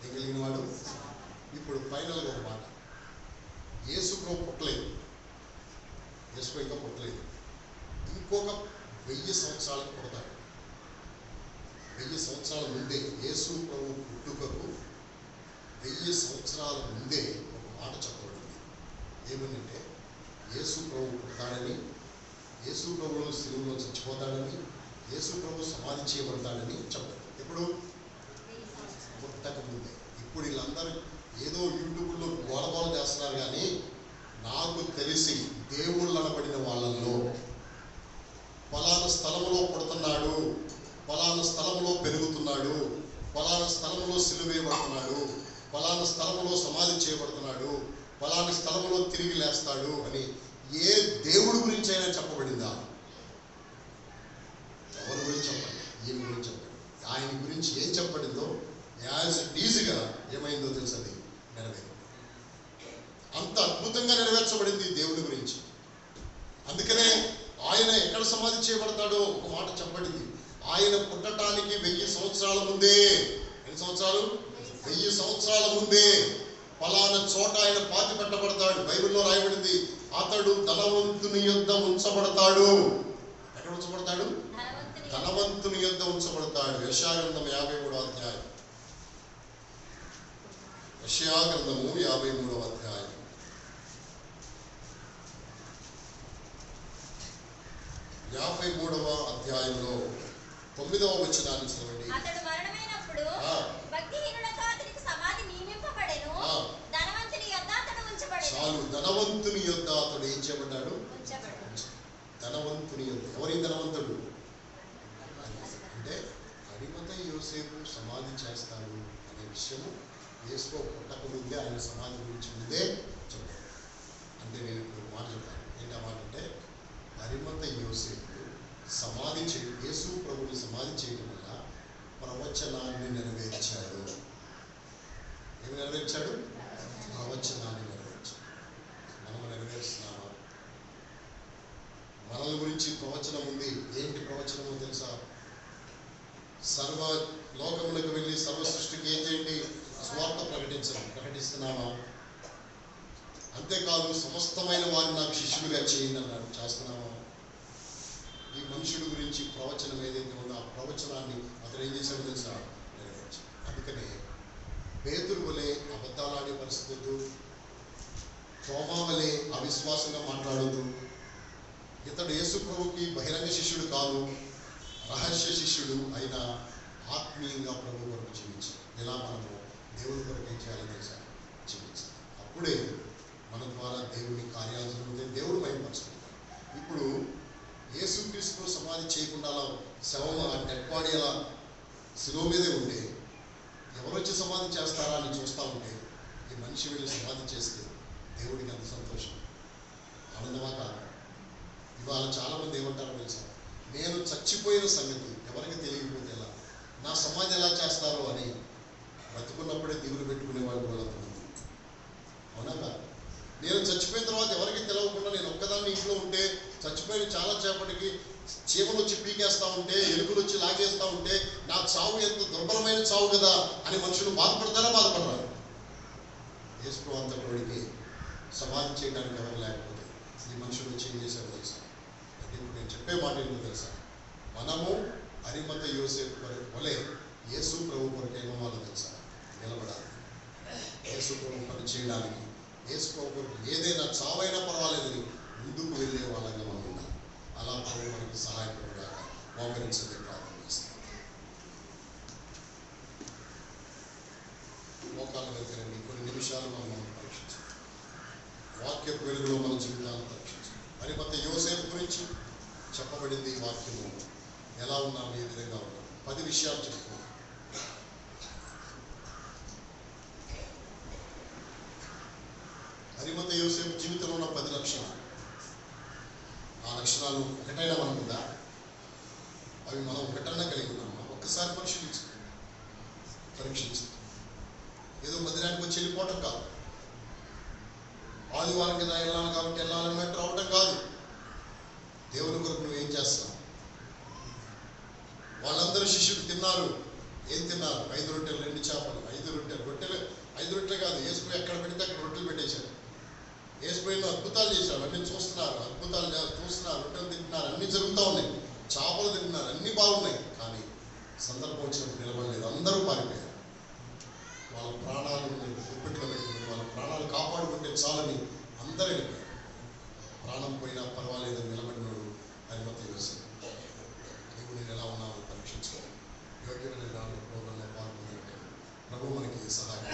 కలిగిన వాడు. ఇప్పుడు ఫైనల్గా ఒక మాట, యేసు ప్రభు పుట్టలేదు, యేసు ఇంకా పుట్టలేదు. ఇంకొక 1000 సంవత్సరాలకు పుడతాడు. 1000 సంవత్సరాల ముందే, యేసు ప్రభు పుట్టుకకు 1000 సంవత్సరాల ముందే ఒక మాట చెప్పబడింది. ఏమనంటే యేసు ప్రభు పుడతాడని, యేసు ప్రభువు సిలువలో చచ్చిపోతాడని, యేసు ప్రభు సమాధి చేయబడతాడని చెప్పారు. ఇప్పుడు ఇప్పుడు వీళ్ళందరూ ఏదో యూట్యూబ్లో గోలగోల చేస్తున్నారు, కానీ నాకు తెలిసి దేవుళ్ళు అనబడిన వాళ్ళల్లో ఫలానా స్థలంలో పుడుతున్నాడు, ఫలానా స్థలంలో పెరుగుతున్నాడు, ఫలానా స్థలంలో సిలువేయబడుతున్నాడు, ఫలానా స్థలంలో సమాధి చేయబడుతున్నాడు, ఫలానా స్థలంలో తిరిగి లేస్తాడు అని ఏ దేవుడి గురించి అయినా చెప్పబడిందా? ఎవరి గురించి చెప్పండి, ఈయన గురించి చెప్పండి. ఆయన గురించి ఏం చెప్పబడిందో యాజ్ ఈజీగా ఏమైందో తెలుసు, అది నెరవేరు. అంత అద్భుతంగా నెరవేర్చబడింది దేవుడి గురించి. అందుకనే ఆయన ఎక్కడ సమాధి చేయబడతాడో ఒక మాట చెప్పబడింది. ఆయన పుట్టడానికి 1000 సంవత్సరాల ముందే, ఎన్ని సంవత్సరాలు? 1000 సంవత్సరాల ముందే ఫలానా చోట ఆయన పాతి పెట్టబడతాడు. బైబిల్లో రాయబడింది, అతడు ధనవంతుని యొద్ద ఉంచబడతాడు. ఎక్కడ ఉంచబడతాడు? ధనవంతుని యొద్ద ఉంచబడతాడు. యెషయా గ్రంథం 53వ అధ్యాయం. యెషయా గ్రంథము 53వ అధ్యాయం. 53వ అధ్యాయంలో 9వ వచనాన్ని చదవండి. అతడు మరణమైనప్పుడు భక్తిహీనులకు అతనికి సమాధి నియమింపబడెను. ధనవంతుని యొద్ద అతడు ఉంచబడెను. చాలు, ధనవంతుని యొద్ద అతడు ఏం చేయబడ్డాడు? ధనవంతుని యొద్ద. ఎవరి ధనవంతుడు అంటే అరిమతయి యోసేపు సమాధి చేస్తాడు అనే విషయము యేసు పుట్టక ముందే, ఆయన సమాధి గురించి ముందే చెప్పాడు. అంటే నేను ఇప్పుడు మాట చెప్పాను. ఏంటి ఆ మాట అంటే, అరిమతయి యోసేపు సమాధి యేసు ప్రభుని సమాధి చేయడం వల్ల ప్రవచనాన్ని నెరవేర్చాడు. ఏమి నెరవేర్చాడు? ప్రవచనాన్ని నెరవేర్చాడు. మనం నెరవేరుస్తున్నామా? మనల గురించి ప్రవచనం ఉంది. ఏంటి ప్రవచనమో తెలుసా? సర్వ లోకములకు వెళ్ళి సర్వ సృష్టికి ఏం చేయండి? స్వార్థ ప్రకటిస్తున్నామా? అంతేకాదు, సమస్తమైన వారిని నాకు శిష్యులుగా చేయండి అన్నాడు. చేస్తున్నామా? ఈ మనుషుడి గురించి ప్రవచనం ఏదైతే ఉందో ఆ ప్రవచనాన్ని అతను ఏం చేశాడో తెలుసా? నెరవేర్చాడు. అందుకనే పేతురు వలె అబద్ధాలాడే పరిస్థితులు, తోమా వలె అవిశ్వాసంగా మాట్లాడుతూ, ఇతడు యేసు ప్రభుకి బహిరంగ శిష్యుడు కాదు, రహస్య శిష్యుడు అయినా ఆత్మీయంగా ప్రభు కొరకు జీవించాలి. ఇలా మనము దేవుని కొరకు ఏం చేయాలో తెలుసా? జీవించాలి. అప్పుడే మన ద్వారా దేవుని కార్యాలు జరుగుతాయి, దేవుడు భయపరుచుకుంటాడు. ఇప్పుడు యేసుక్రీస్తు సమాధి చేయకుండా శవం ఆ డెడ్ బాడీ అలా శిలువ మీదే ఉంటే ఎవరు వచ్చి సమాధి చేస్తారా అని చూస్తూ ఉంటే, ఈ మనిషి వెళ్ళి సమాధి చేస్తే దేవుడికి అంత సంతోషం, ఆనందమా కాదు? ఇవాళ చాలామంది ఏమంటారో తెలుసా? నేను చచ్చిపోయిన సంగతి ఎవరికి తెలియకపోతే ఎలా, నా సమాధి ఎలా చేస్తారో అని బతుకున్నప్పుడే దిగులు పెట్టుకునే వాళ్ళు కూడా అంతమంది. అవునా కాదు? నేను చచ్చిపోయిన తర్వాత ఎవరికి తెలియకుండా నేను ఒక్కదాన్ని ఇంట్లో ఉంటే, చచ్చిపోయిన చాలా చేపటికి చీమలు వచ్చి పీకేస్తూ ఉంటే, ఎలుకలు వచ్చి లాగేస్తూ ఉంటే, నా చావు ఎంత దుర్బలమైన చావు కదా అని మనుషులు బాధపడతారా? బాధపడరారు. యేసు అంతటికి సమాధి చేయడానికి ఎవరు లేకపోతే ఈ మనుషులు వచ్చి ఏం చేశారు తెలుసా? అంటే ఇప్పుడు నేను చెప్పే మాట ఏంటో తెలుసా? మనము అరిమతయి యోసేపు వలె యేసు ప్రభు కొరకు ఏమవ్వాలో తెలుసా? నిలబడాలి. యేసు ప్రభు పని చేయడానికి, యేసు ప్రభు కొరకు ఏదైనా చావైనా పర్వాలేదని ముందుకు వెళ్ళే వాళ్ళగా మనం ఉండాలి. అలా ప్రభు మనకి సహాయపడగా మోకరించే ప్రార్థన చేస్తాం. మోకాళ్ళ దగ్గరండి కొన్ని నిమిషాలు మనం పరీక్షించాలి. వాక్యపు వెలుగులో మన జీవితాలను పరీక్షించాలి. అరిమతయి యోసేపు గురించి చెప్పబడింది ఈ వాక్యము. ఎలా ఉన్నాము, ఏ విధంగా ఉన్నాం? 10 విషయాలు చెప్పుకున్నాం. అరిమతయి యోసేపు జీవితంలో ఉన్న 10 లక్షణాలు. ఆ లక్షణాలు ఒకటైనా మనకుందా? అవి మనం ఒకటన్నా కలిగి ఉన్నామా? ఒక్కసారి పరీక్షించు. ఏదో మందిరానికి వచ్చి వెళ్ళిపోవటం కాదు, ఆదివారం కదా వెళ్ళాలి కాబట్టి వెళ్ళాలన్నట్టు రావటం కాదు. దేవుని కొరకు నువ్వు ఏం చేస్తావు? వాళ్ళందరూ శిష్యులు తిన్నారు. ఏం తిన్నారు? 5 రొట్టెలు 2 చేపలు. 5 రొట్టెలు 5 రొట్టెలే కాదు, యేసు ఎక్కడ పెడితే అక్కడ రొట్టెలు పెట్టేశారు. యేసు అద్భుతాలు చేశారు, అన్ని చూస్తున్నారు, చూస్తున్నారు, రొట్టెలు తింటున్నారు, అన్ని జరుగుతూ ఉన్నాయి, చేపలు తింటున్నారు, అన్ని బాగున్నాయి. కానీ సందర్భం వచ్చినప్పుడు నిలబడలేదు, అందరూ పారిపోయారు. వాళ్ళ ప్రాణాలు గుప్పెట్లో పెట్టుకుని వాళ్ళ ప్రాణాలు కాపాడుకుంటే చాలని అందరూ వెళ్ళిపోయారు. ప్రాణం పోయినా పర్వాలేదని నిలబడినాడు అరిమతయి యోసేపు. నీవు నేను ఎలా ఉన్నావు పరీక్షించుకోవాలి. యోగ్యమైన ప్రోగ్రాంలో పాల్గొన్నట్టు ప్రభు మనకి సహాయం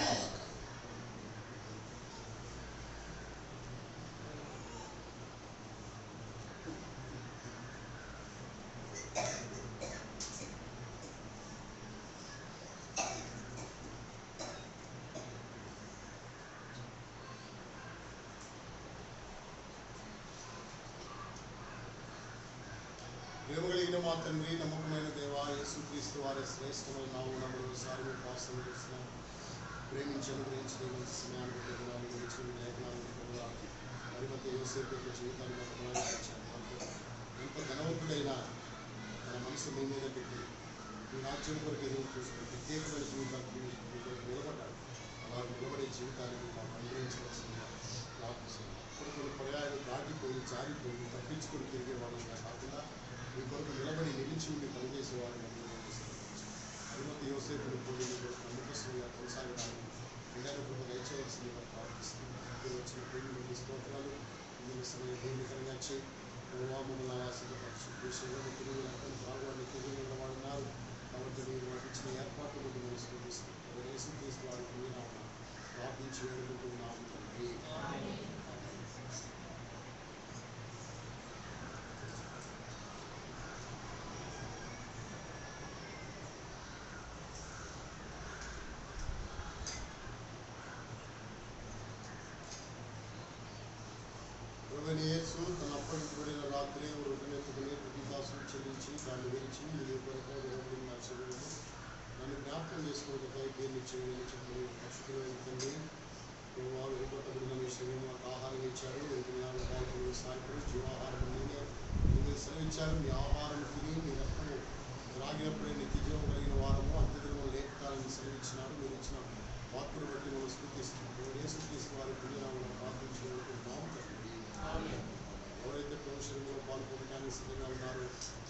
ప్రేమగలిగిన మా తండ్రి, నమ్మకమైన దేవా, యేసుక్రీస్తు వారి శ్రేష్టమైన నామమున ఒకసారి మీకు ప్రార్థన చేస్తున్నాం. ప్రేమించి అనుగ్రహించిన మంచి సమయాన్ని పొందడానికి ఇచ్చిన లేఖనాలను పొందడానికి మరిమంత యోసేపు యొక్క జీవితాన్ని ఎంత ధనవంతుడైనా తన మనసు మీ మీద పెట్టి మీ రాజ్యం కొరకు ఎదురు చూసుకుని ప్రత్యేకమైన జీవితాన్ని మీ కొరకు నిలబడ్డాడు. అలా నిలబడే జీవితాన్ని మాకు అనుగ్రహించవలసిందిగా ప్రార్థిస్తున్నాం. కొన్ని పర్యాయాలు దాటిపోయి జారిపోయి తప్పించుకొని తిరిగే వాళ్ళంగా కాకుండా మీ కొరకు నిలబడి నిలిచి ఉండి పనిచేసే వాళ్ళని మరిమంత యోసేపుని పోయి మీ కొరకు నమ్మకస్తులుగా కొనసాగడానికి పిల్లల కృప దయచేయవలసిందిగా ప్రార్థిస్తున్నాం. వచ్చిన దేవుని స్తోత్రాలు మీ సమయం దీనికరంగా చేయి. మమ్మల్ని ఆశీర్వపరచు. దేశంలో తెలుగు అర్థం బాగువాడిని తెలుగు వాడున్నారు కాబట్టి మీరు మాకు ఇచ్చిన ఏర్పాట్లు బట్టి మేము స్వీకరిస్తున్నాం. యేసుక్రీస్తు వారి ప్రార్థించి వేడుకుంటున్నాము తండ్రి. యేసు తన అప్పగించబడిన రాత్రి వృద్ధనెత్తుకుని ప్రతిదాసులు చెల్లించి దాన్ని విరిచి మీరు కొరకు విరవబడిన శరీరము నన్ను జ్ఞాపకం చేసుకోవడానికి దీన్ని చేయని చెప్పి పక్షులైన తండ్రి వారు విపట్టబడిన మీ శరీరం నాకు ఆహారం ఇచ్చారు. దానికి సాయంత్రం జీవాహారం మీరు సెలవిచ్చారు. మీ ఆహారం తిని మీ రక్తము త్రాగినప్పుడే నిత్య జీవం కలిగిన వారము అంత్యదినం లేపుతారని సెలవిచ్చినారు. మీరు ఇచ్చిన వాక్కును బట్టి మనం స్ఫూర్తిస్తున్నాం. యేసుక్రీస్తు వారి పుణ్యనామమున ప్రార్థించుకుంటున్నాము తండ్రి. ఎవరైతే ప్రవేశంలో పాల్గొనడానికి సిద్ధంగా ఉన్నారో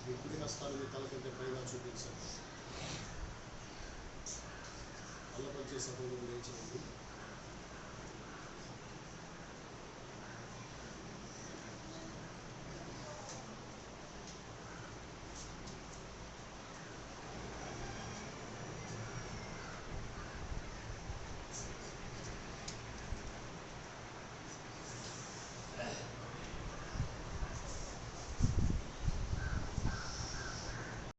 మీ కుడి హస్తాలు మీ తల కంటే పైగా చూపించండి. అల్లపరిచే సభలో లేచినండి.